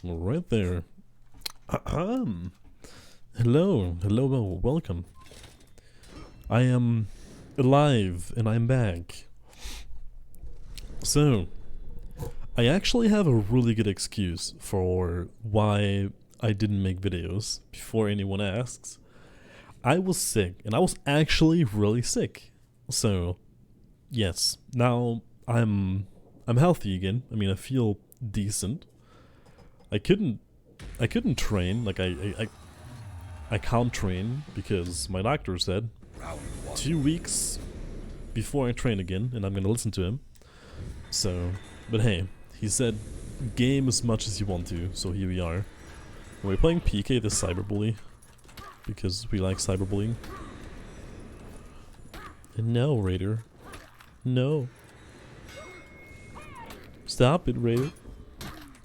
Right there. Hello, welcome. I am alive and I'm back. So, I actually have a really good excuse for why I didn't make videos before anyone asks. I was sick, and I was actually really sick. So, yes, now I'm healthy again. I mean, I feel decent. I couldn't train, like I can't train because my doctor said 2 weeks before I train again, and I'm gonna listen to him. So, but hey, he said game as much as you want to, so here we are. We're playing PK the cyberbully because we like cyberbullying. And no, Raider. No. Stop it, Raider.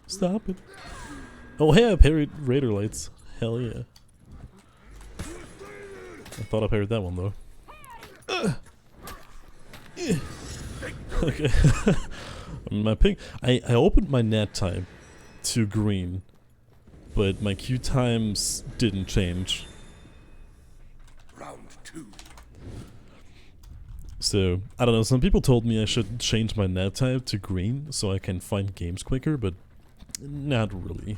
Stop it. Oh hey, I parried Raider lights. Hell yeah. I thought I parried that one though. Okay. My ping. I opened my net type to green, but my Q times didn't change. Round 2. So, I don't know, some people told me I should change my net type to green so I can find games quicker, but not really.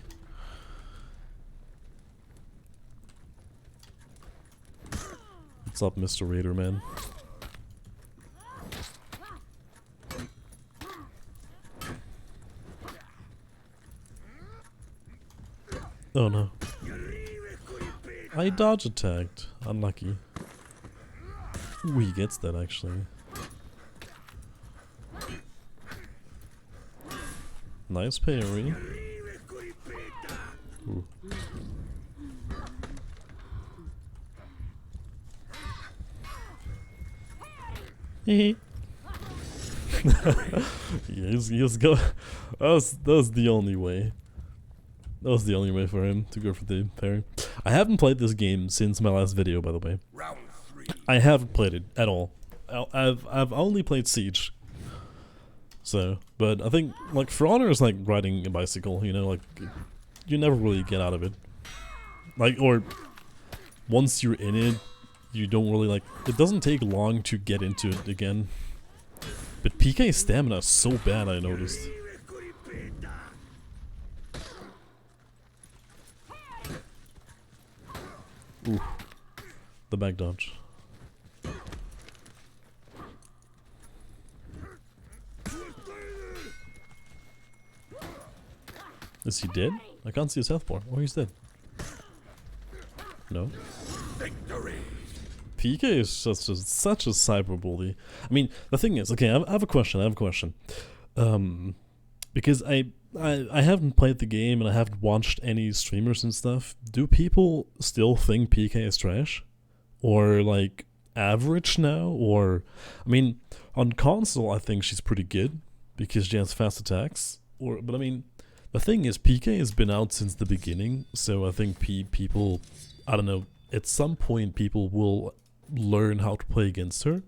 What's up, Mr. Raider, man? Oh no. I dodge attacked. Unlucky. Ooh, he gets that actually. Nice parry. Ooh. Hehe. He's go. That was the only way. That was the only way for him to go for the parry. I haven't played this game since my last video, by the way. Round 3. I haven't played it at all. I've only played Siege. So, but I think like For Honor is like riding a bicycle. You know, like you never really get out of it. Like, or once you're in it, you don't really like. It doesn't take long to get into it again. But PK's stamina is so bad, I noticed. Ooh, the back dodge. Is he dead? I can't see his health bar. Oh, he's dead. No. Victory. PK is such a cyberbully. I mean, the thing is, okay, I have a question. Because I haven't played the game and I haven't watched any streamers and stuff. Do people still think PK is trash? Or like average now? Or, I mean, on console I think she's pretty good because she has fast attacks. But I mean, the thing is PK has been out since the beginning, so I think people, I don't know, at some point people will learn how to play against her.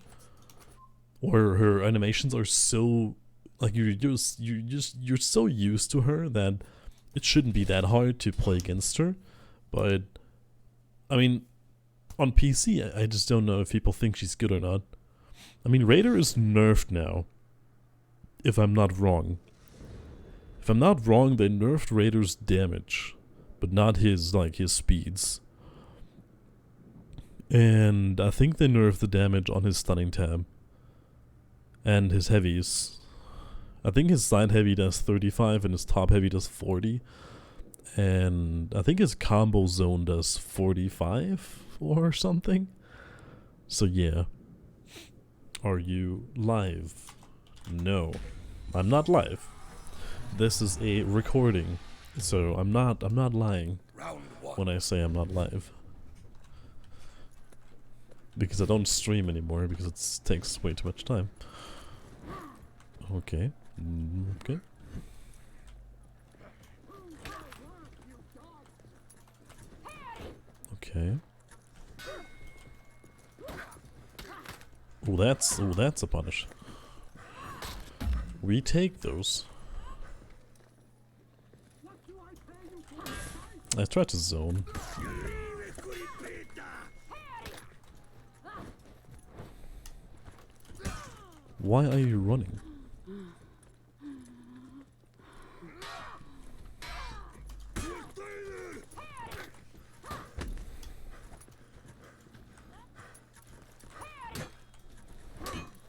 Or her animations are so like you're so used to her that it shouldn't be that hard to play against her. But I mean, on PC, I just don't know if people think she's good or not. I mean, Raider is nerfed now, if I'm not wrong. If I'm not wrong, they nerfed Raider's damage, but not his speeds. And I think they nerfed the damage on his stunning tab and his heavies. I think his side heavy does 35 and his top heavy does 40. And I think his combo zone does 45 or something. So yeah. Are you live? No. I'm not live. This is a recording. So I'm not lying Round 1. when I say I'm not live. Because I don't stream anymore because it takes way too much time. Okay. Okay. Okay. Oh, that's a punish. We take those. I tried to zone. Why are you running?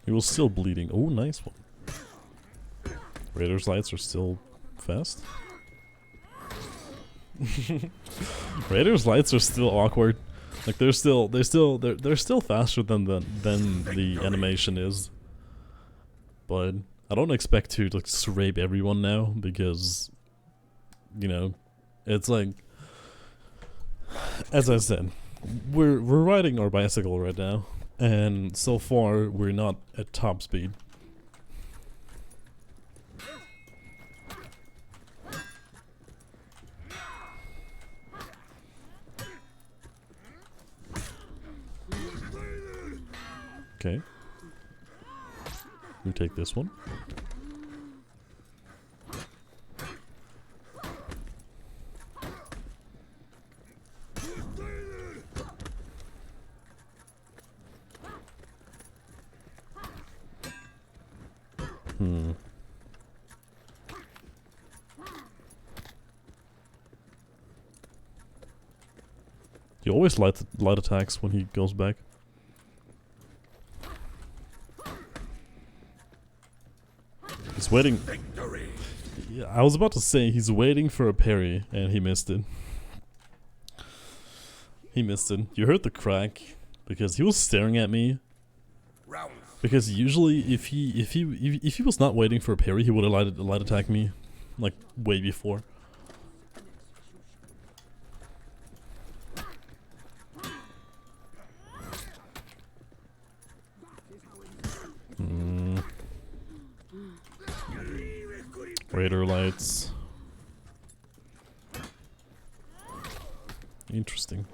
He was still bleeding. Oh, nice one. Raider's lights are still fast. Raider's lights are still awkward. Like they're still faster than the animation is. But I don't expect to like rape everyone now because, you know, it's like, as I said, we're riding our bicycle right now, and so far we're not at top speed. Okay. You take this one. He always light attacks when he goes back. He's waiting. Victory. Yeah, I was about to say he's waiting for a parry and he missed it. He missed it. You heard the crack because he was staring at me. Round. Because usually if he was not waiting for a parry, he would have light attack me like way before. Raider lights. Interesting.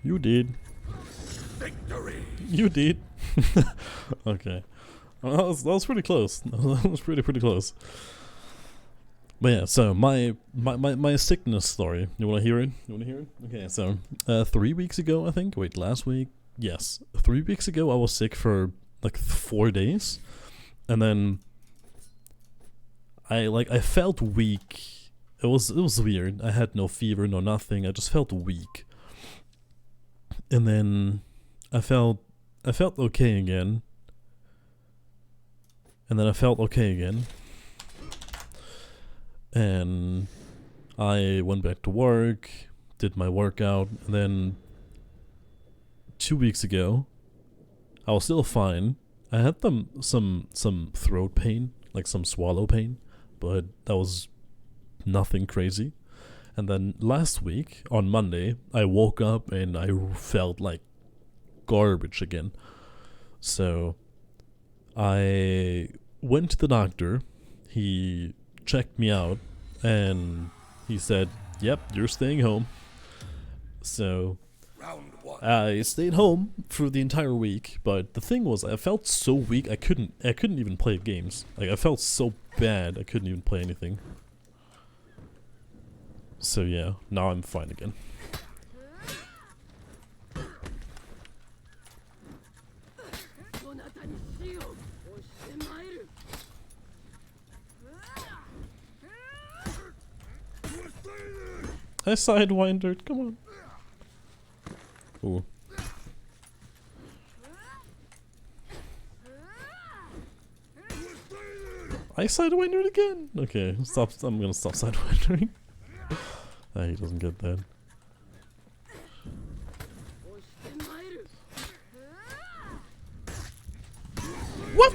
You did. Victory. You did. Okay. Well, that was pretty close. That was pretty close. But yeah, so my sickness story. You wanna hear it? You wanna hear it? Okay, so 3 weeks ago, I think. Wait, last week? Yes. 3 weeks ago I was sick for like 4 days. And then I felt weak. It was weird. I had no fever, no nothing. I just felt weak. And then I felt okay again. And then I felt okay again. And I went back to work, did my workout, and then 2 weeks ago, I was still fine. I had some throat pain, like some swallow pain, but that was nothing crazy. And then last week, on Monday, I woke up and I felt like garbage again. So I went to the doctor. He checked me out and he said, "Yep, you're staying home." So Round one. I stayed home for the entire week, but the thing was I felt so weak I couldn't even play games. Like I felt so bad I couldn't even play anything. So yeah, now I'm fine again. I sidewindered, come on. Ooh. I sidewindered again! Okay, I'm gonna stop sidewindering. He doesn't get that. What?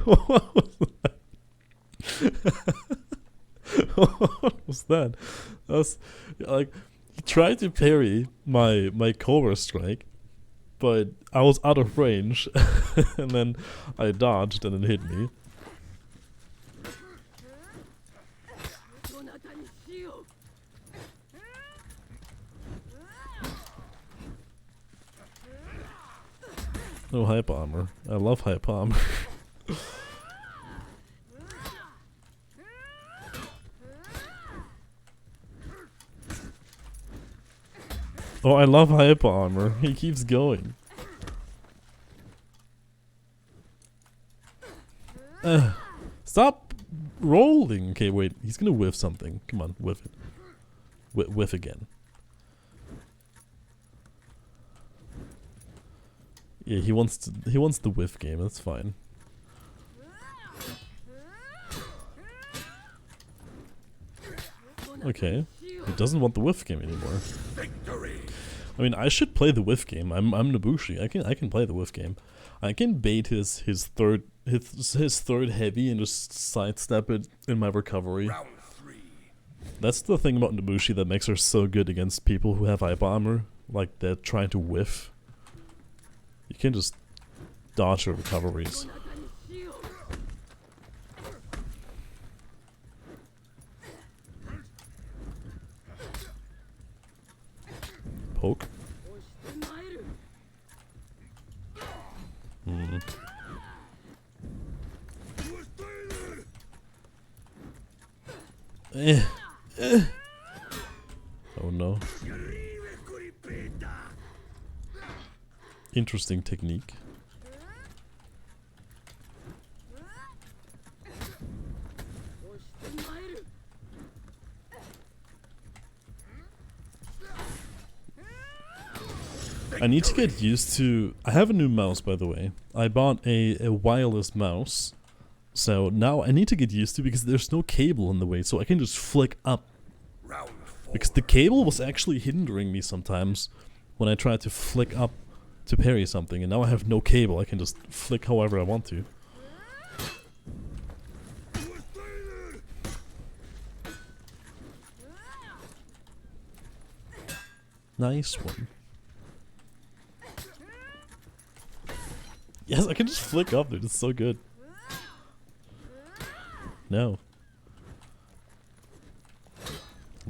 What was that? What was that? That was like he tried to parry my Cobra strike, but I was out of range, and then I dodged and it hit me. No hype armor. I love hype armor. Oh, I love hype armor. He keeps going. Stop rolling. Okay, wait. He's gonna whiff something. Come on, whiff it. Whiff again. Yeah, he wants the whiff game. That's fine. Okay, he doesn't want the whiff game anymore. Victory. I mean, I should play the whiff game. I'm Nobushi. I can play the whiff game. I can bait his third heavy and just sidestep it in my recovery. Round 3. That's the thing about Nobushi that makes her so good against people who have hype armor. Like, they're trying to whiff. You can just dodge her recoveries. Poke. Oh no. Interesting technique. I need to get used to... I have a new mouse, by the way. I bought a wireless mouse. So now I need to get used to, because there's no cable in the way, so I can just flick up. Round 4. Because the cable was actually hindering me sometimes when I tried to flick up to parry something, and now I have no cable. I can just flick however I want to. Nice one. Yes, I can just flick up, dude. It's so good. No.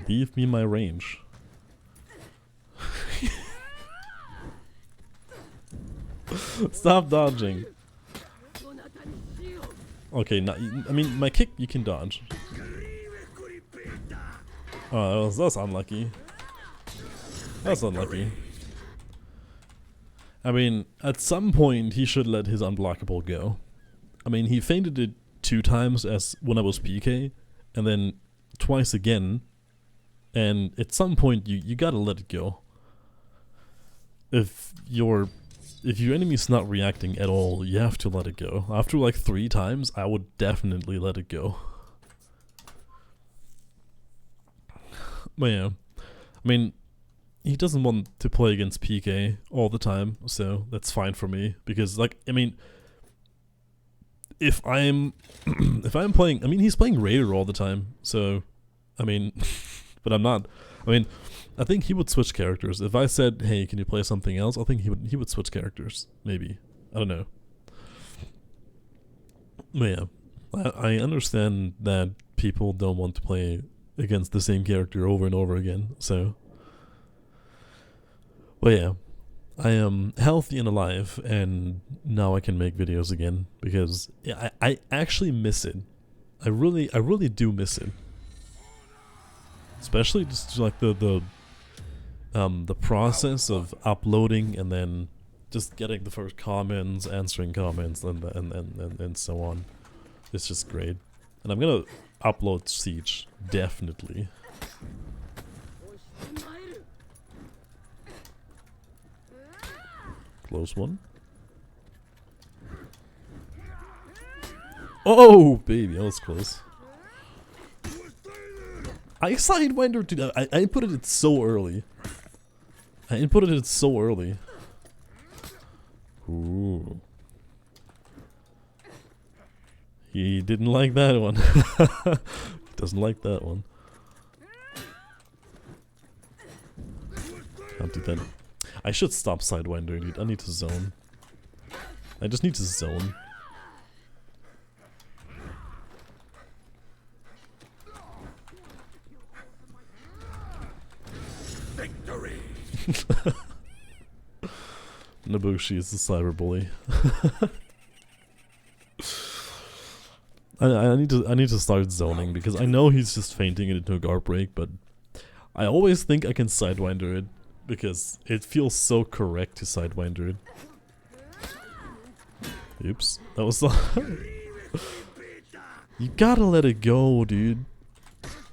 Leave me my range. Stop dodging. Okay, I mean, my kick you can dodge. Oh, that's unlucky. That's unlucky. I mean, at some point he should let his unblockable go. I mean, he feinted it 2 times as when I was PK, and then twice again. And at some point you gotta let it go. If your enemy's not reacting at all, you have to let it go. After like 3 times, I would definitely let it go. But yeah, I mean, he doesn't want to play against PK all the time, so that's fine for me. Because, like, I mean, if I'm playing, I mean, he's playing Raider all the time, so, I mean, but I'm not. I mean, I think he would switch characters. If I said, hey, can you play something else? I think he would switch characters, maybe. I don't know. But yeah, I understand that people don't want to play against the same character over and over again, so. But yeah, I am healthy and alive, and now I can make videos again, because yeah, I actually miss it. I really do miss it. Especially just like the process of uploading and then just getting the first comments, answering comments, and so on. It's just great. And I'm gonna upload Siege, definitely. Close one. Oh, baby, that was close. I sidewindered to that. I inputted it so early. Ooh. He didn't like that one. He doesn't like that one. Can't do that. I should stop Sidewinder, dude. I need to zone. I just need to zone. Victory. Nobushi is the cyberbully. I need to start zoning because I know he's just fainting it into a guard break, but I always think I can Sidewinder it because it feels so correct to Sidewinder it. Oops, that was You gotta let it go, dude.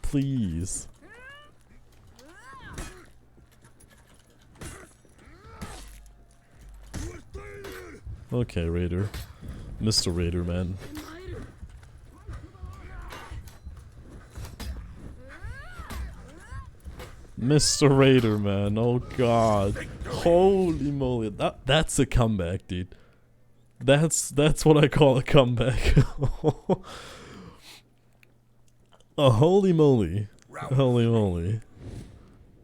Please. Okay, Raider. Mr. Raider, man. Mr. Raider, man. Oh god. Holy moly. That's a comeback, dude. That's what I call a comeback. Oh, holy moly. Holy moly.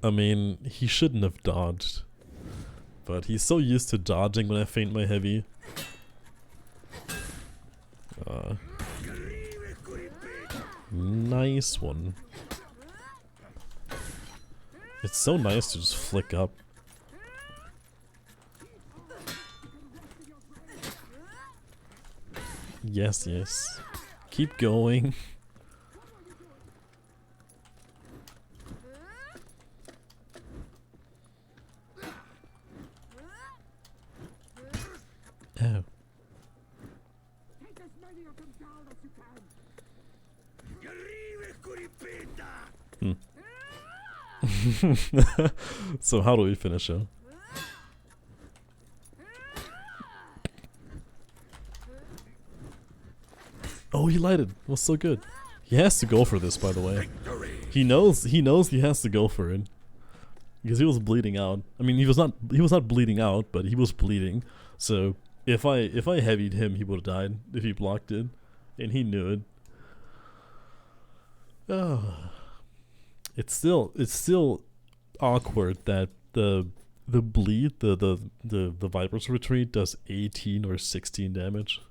I mean, he shouldn't have dodged. But he's so used to dodging when I feint my heavy. Nice one. It's so nice to just flick up. Yes, yes. Keep going. Oh. So how do we finish him? Oh, he lighted. It was so good. He has to go for this, by the way. He knows he has to go for it. Because he was bleeding out. I mean, he was not bleeding out, but he was bleeding. So if I heavied him, he would have died if he blocked it. And he knew it. Oh. It's still awkward that the bleed, the Viper's retreat does 18 or 16 damage.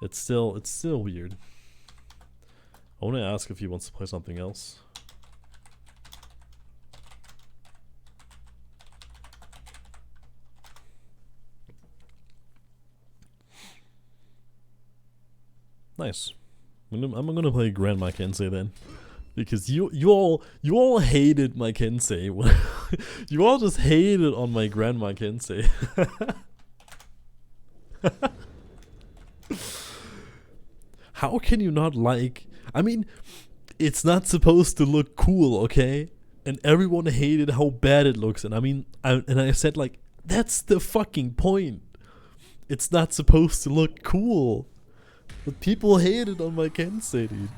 It's still weird. I want to ask if he wants to play something else. Nice. I'm gonna play Grandma Kensei then. Because you all hated my Kensei. You all just hated on my Grandma Kensei. How can you not like... I mean, it's not supposed to look cool, okay? And everyone hated how bad it looks. And I mean, I said like, that's the fucking point. It's not supposed to look cool. But people hated on my Kensei, dude.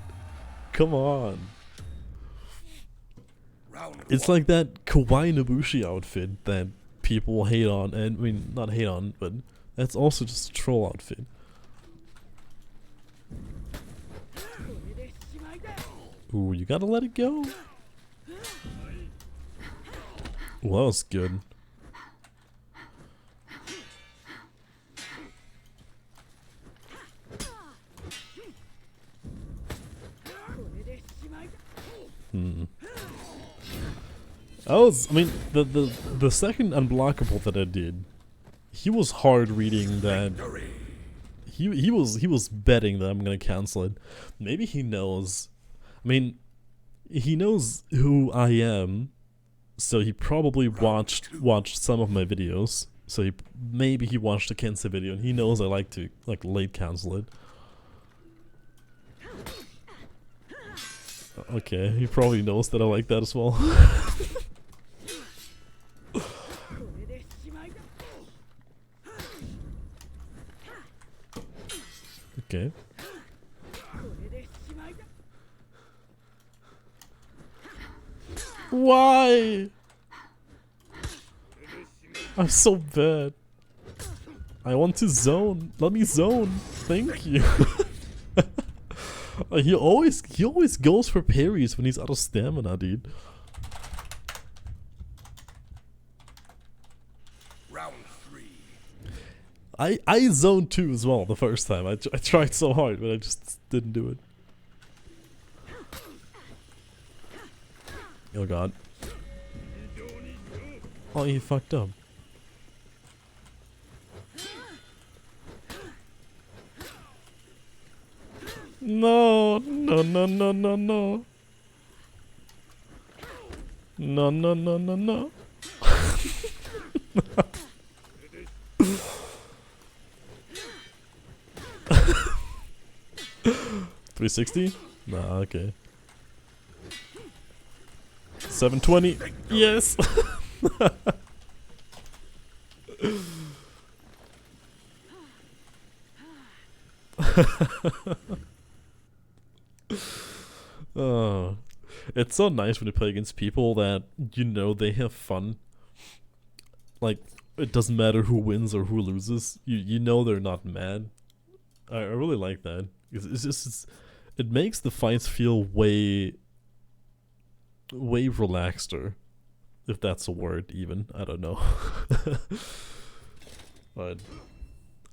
Come on. It's like that Kawaii Nobushi outfit that people hate on, and I mean, not hate on, but that's also just a troll outfit. Ooh, you gotta let it go. Well, that was good. I mean, the second unblockable that I did, he was hard reading that. He was betting that I'm gonna cancel it. Maybe he knows. I mean, he knows who I am, so he probably watched some of my videos. So maybe he watched the Kensei video and he knows I like to late cancel it. Okay, he probably knows that I like that as well. Okay. Why? I'm so bad. I want to zone. Let me zone. Thank you. He always goes for parries when he's out of stamina, dude. I zoned 2 as well the first time. I tried so hard, but I just didn't do it. Oh god. Oh, he fucked up. No, no, no, no, no, no. No, no, no, no, no. 360? Nah, okay. 720. Yes. Oh, it's so nice when you play against people that you know they have fun. Like, it doesn't matter who wins or who loses. You know they're not mad. I really like that. It's just it makes the fights feel way relaxeder, if that's a word even. I don't know. But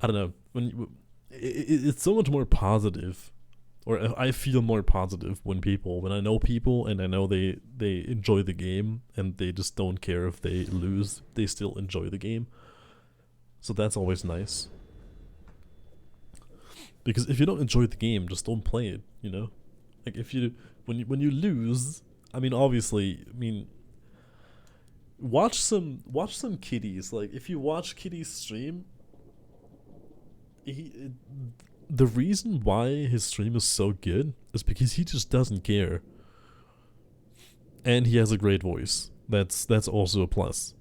I don't know. It's so much more positive, or I feel more positive when I know people and I know they enjoy the game and they just don't care if they lose. They still enjoy the game. So that's always nice. Because if you don't enjoy the game, just don't play it, you know? Like if you when you lose, I mean obviously, I mean watch some Kitties. Like if you watch Kitty's stream, the reason why his stream is so good is because he just doesn't care. And he has a great voice. That's also a plus.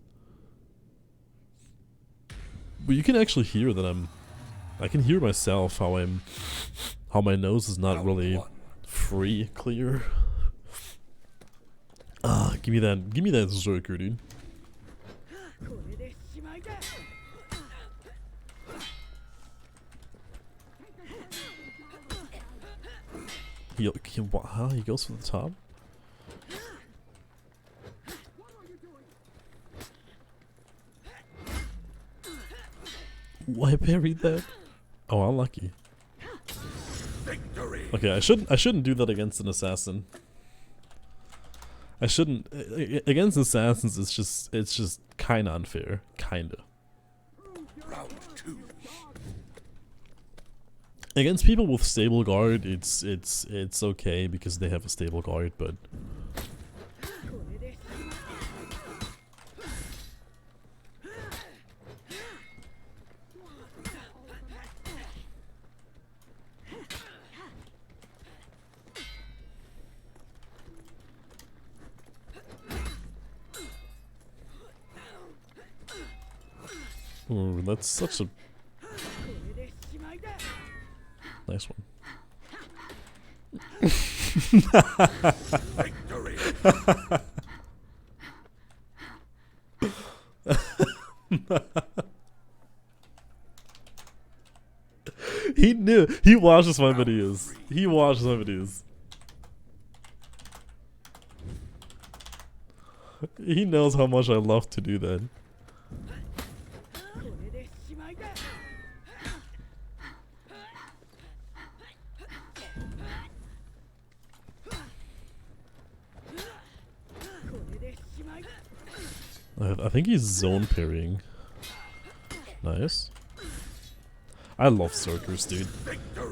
But you can actually hear that I can hear myself how my nose is not really free, clear. Ah, give me that Zerker, dude. He goes for the top? Why parried that? Oh, unlucky. Victory. Okay, I shouldn't do that against an assassin. I shouldn't against assassins. It's just kind of unfair, kinda. Round 2. Against people with stable guard, it's okay because they have a stable guard, but ooh, that's such a nice one. Victory. He knew. He watches my videos. He watches my videos. He knows how much I love to do that. I think he's zone parrying. Nice. I love Zerkers, dude.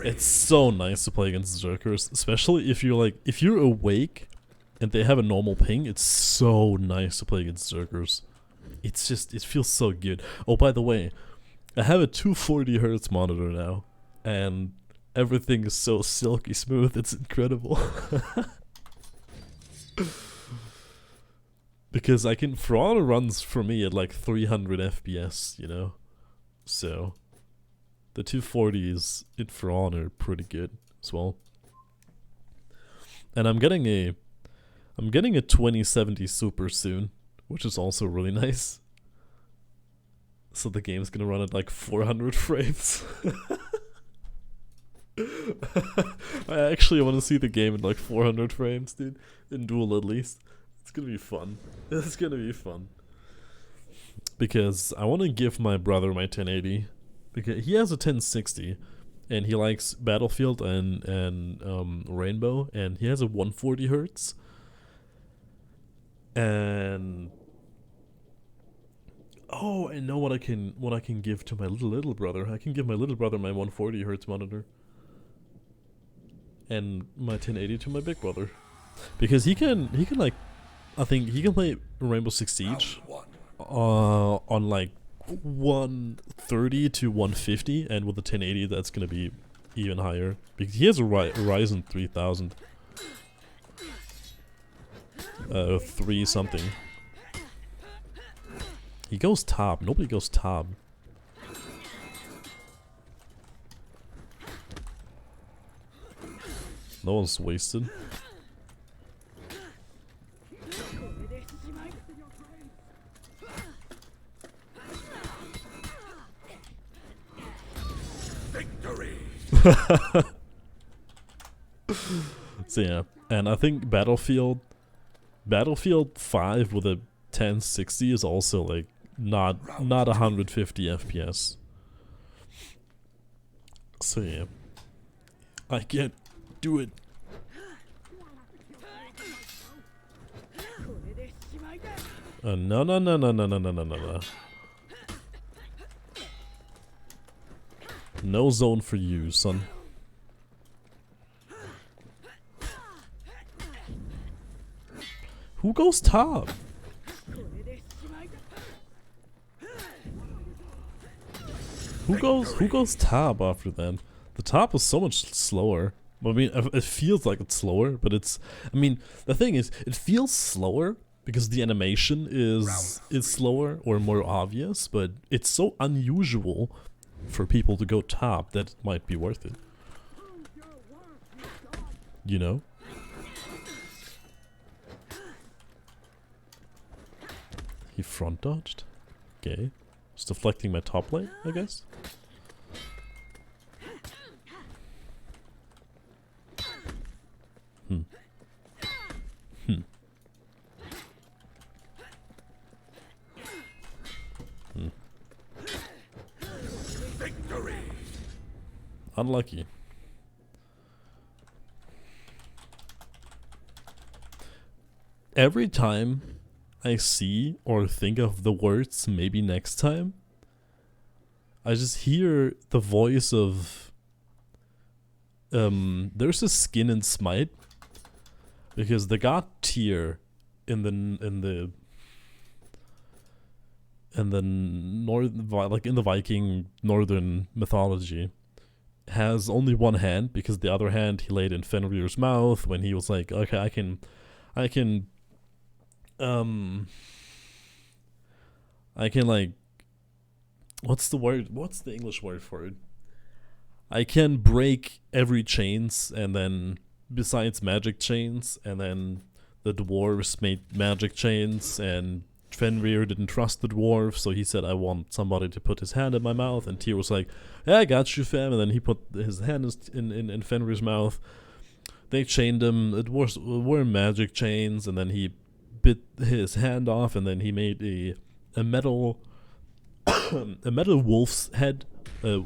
It's so nice to play against Zerkers, especially if you're awake and they have a normal ping. It's so nice to play against Zerkers. It's just, it feels so good. Oh, by the way, I have a 240 hertz monitor now, and everything is so silky smooth. It's incredible. Because For Honor runs for me at like 300 FPS, you know? So, the 240s in For Honor are pretty good as well. And I'm getting a 2070 Super soon, which is also really nice. So the game's gonna run at like 400 frames. I actually want to see the game in like 400 frames, dude. In duel at least. It's gonna be fun. It's gonna be fun. Because I want to give my brother my 1080 because he has a 1060, and he likes Battlefield and Rainbow, and he has a 140 hertz. And oh, I know what I can give to my little brother. I can give my little brother my 140 hertz monitor, and my 1080 to my big brother, because he can like, I think he can play Rainbow Six Siege on like 130 to 150, and with the 1080 that's gonna be even higher because he has a Ryzen 3000, 3 something. He goes top. Nobody goes top. No one's wasted. Victory. So yeah, and I think Battlefield 5 with a 1060 is also like not 150 FPS. So yeah, I can't do it. No. No zone for you, son. Who goes top? Who goes top after that? The top is so much slower. I mean, it feels like it's slower, but it's. I mean, the thing is, it feels slower because the animation is slower or more obvious, but it's so unusual for people to go top that it might be worth it. You know? He front dodged? Okay. Just deflecting my top lane, I guess? Hmm. Victory. Unlucky. Every time I see or think of the words maybe next time, I just hear the voice of there's a skin in Smite, because the god tier in the like in the Viking northern mythology has only one hand, because the other hand he laid in Fenrir's mouth when he was like, okay, I can like, what's the English word for it? I can break every chains, and then besides magic chains, and then the dwarves made magic chains, and Fenrir didn't trust the dwarf, so he said, I want somebody to put his hand in my mouth, and Tyr was like, yeah, I got you, fam, and then he put his hand in Fenrir's mouth. They chained him. It were magic chains, and then he bit his hand off, and then he made a metal a metal wolf's head. A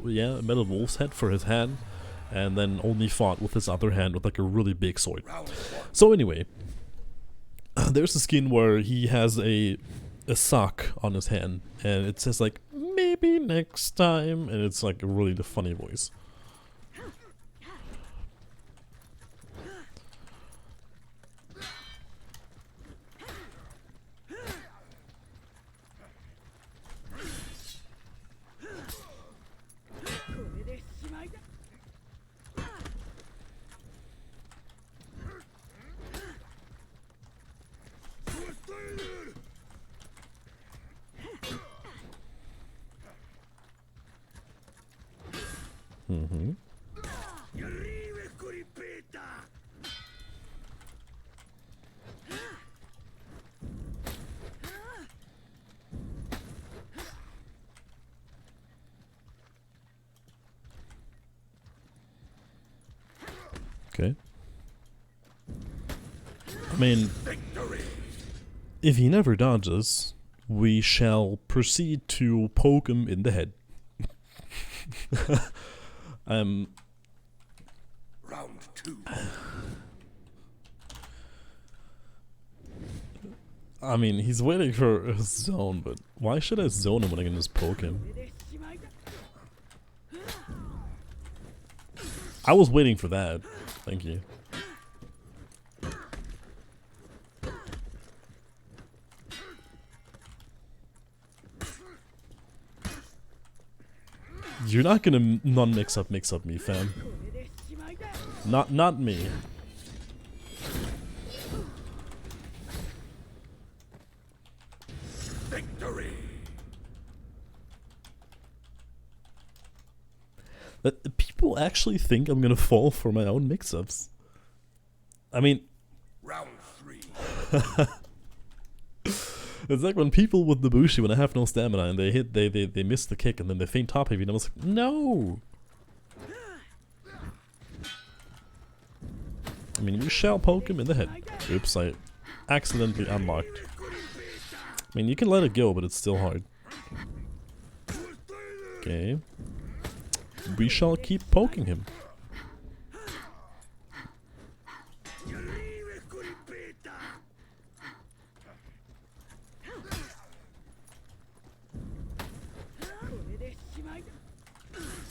metal wolf's head for his hand, and then only fought with his other hand with like a really big sword. So anyway, there's a skin where he has a sock on his hand, and it says like, maybe next time, and it's like a really funny voice. Mm-hmm. Okay. I mean, if he never dodges, we shall proceed to poke him in the head. Um, Round two. I mean, he's waiting for a zone, but why should I zone him when I can just poke him? I was waiting for that. Thank you. You're not gonna non-mix up me, fam. Not me. Victory. That people actually think I'm gonna fall for my own mix-ups. I mean, Round three. it's like when people with the Bushi, when I have no stamina and they miss the kick and then they feint top heavy and I was like, no! I mean, we shall poke him in the head. Oops, I accidentally unlocked. I mean, you can let it go, but it's still hard. Okay. We shall keep poking him.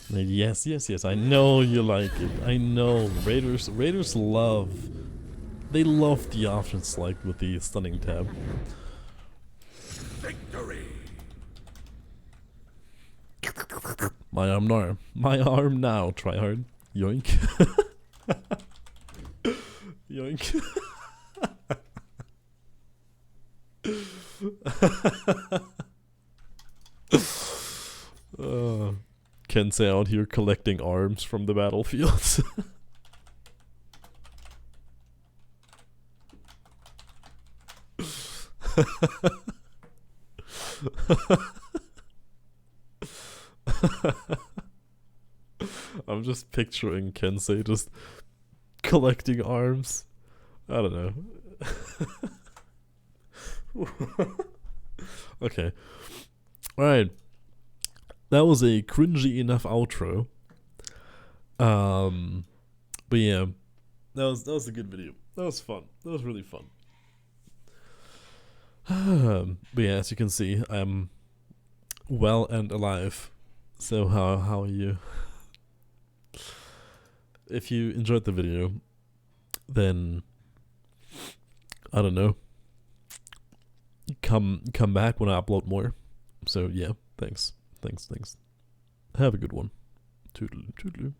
Yes, yes, yes. I know you like it. I know. Raiders love. They love the options like with the stunning tab. Victory. My arm now. My arm now. Try hard. Yoink. Yoink. Kensei out here collecting arms from the battlefield. I'm just picturing Kensei just collecting arms. I don't know. Okay. Alright. That was a cringy enough outro. But yeah. That was a good video. That was fun. That was really fun. But yeah, as you can see, I'm well and alive. So how are you? If you enjoyed the video, then I don't know. Come back when I upload more. So yeah, thanks. Have a good one. Toodaloo.